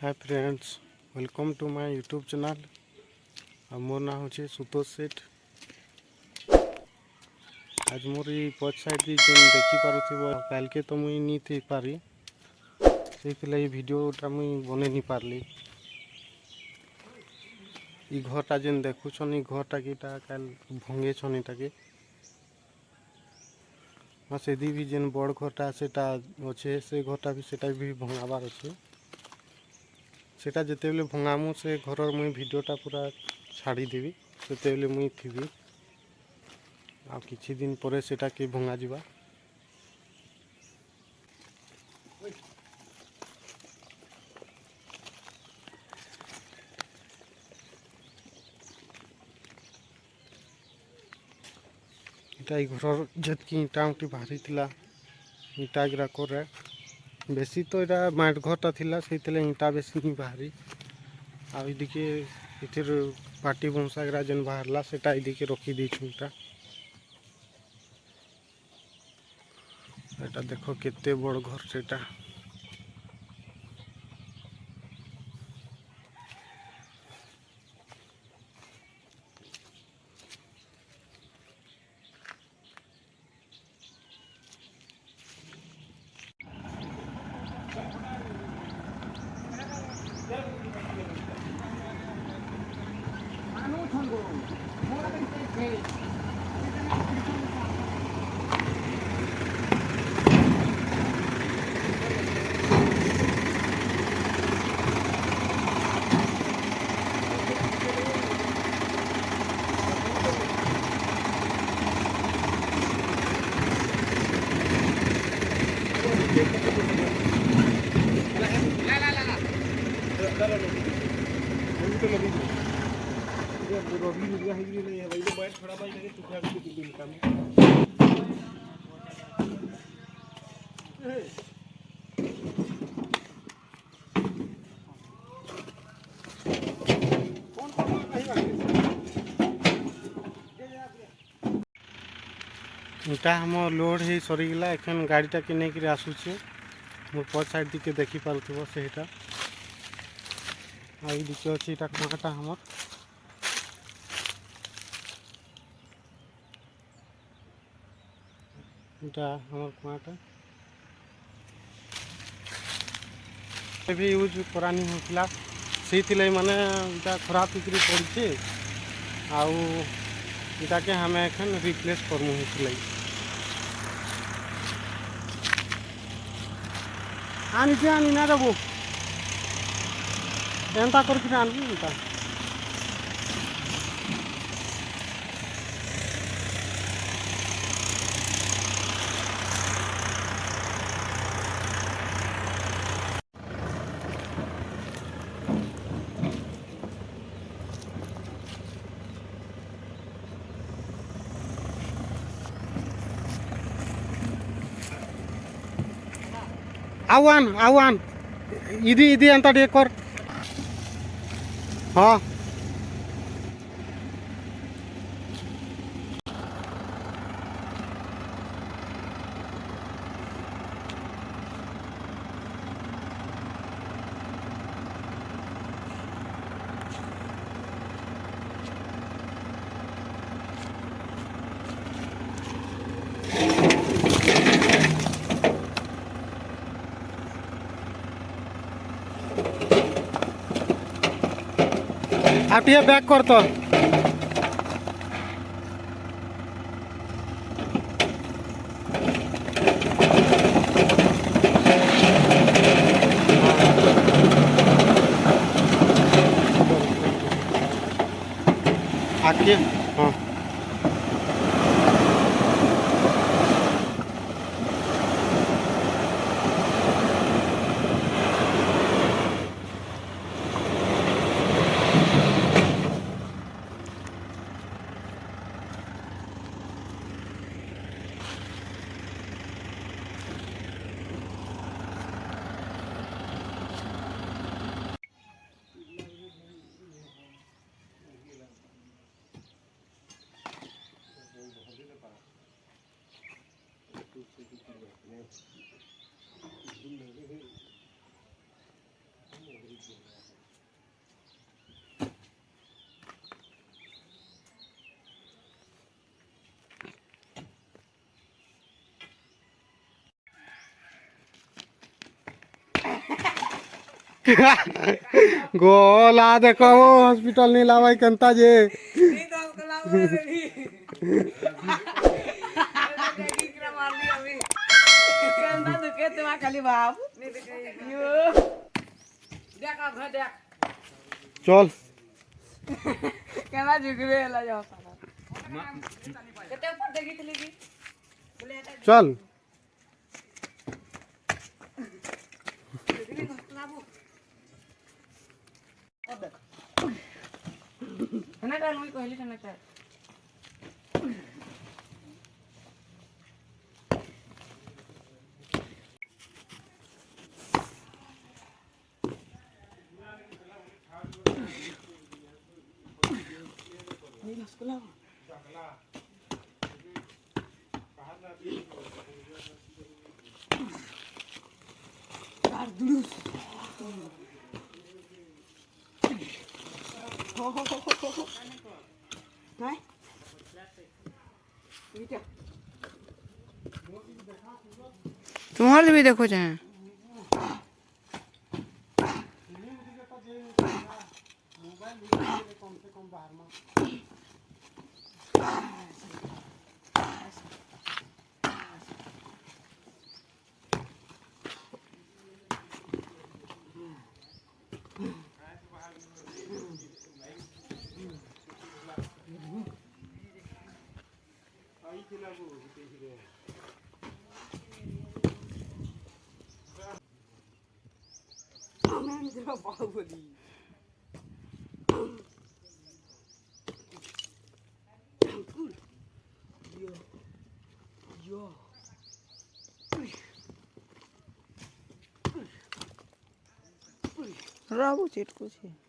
Hi friends, welcome to my YouTube channel. मोर ना हो सुतोष सेठ। आज मोर पछ साइड देखी पारुथिबो काल के तो मुई नी थी पारी से वीडियोटा मुई बने नी पारली। ई घरटा जेन देखुछन ई घरटा कीटा काल भंगे छन इटाके से दी भी जेन बड़ घरटा सेटा अच्छे से घरटा भी सेटा भी भंगाबार अच्छे सेटा जिते बेले भंगामु से घर मुई वीडियोटा पूरा छाड़ीदेवी से मुई थी आ किछि दिन पर सेटा के भंगा जिबा। इटा घर जतकी इटा उटी बाहरी थिला इटा गिरा करे बेसी तो इटा माट घरटा थिला सेइतले इटा बेसी नहीं बाहरी आ इदिके इथिर पाटी बंसागरा जेन बाहरला सेटा इदिके रखी देछु। एटा देखो केते बड़ घर सेटा। इटा हम लोड हो सरीगला एखन गाड़ीटा के नहीं आसूचे मोर पछ साइड दिके देखी पारुथिबो सेटा आई दिके अछि इटा कुआटा हमर इटा हमर कुआटा भी यूज करानी होता से माने इटा खराब बिक्री पड़े आउ इटा के हमें एखन रिप्लेस करमु होतले आनी जे आनी ना देबो एंता करके आनबी इटा आवान इदी इदी अंता डेकर हाँ आप ये बैक कर तो आके हाँ गोला देखो हॉस्पिटल नहीं लावाई कंता जे नहीं तो हमको लाओ रे क्या मार दी अभी कंधा दुखे तो खाली बाप नहीं तो यो देख अब घर देख चल केना झुकरे ला जाओ कितने ऊपर देखी थी की चल खाना डाल मैं कहली खाना डाल नहीं रसगुल्ला यार दुरुस नहीं तुम्हारे भी देखो चाहे कम से कम बाहर में राबू चेट को छे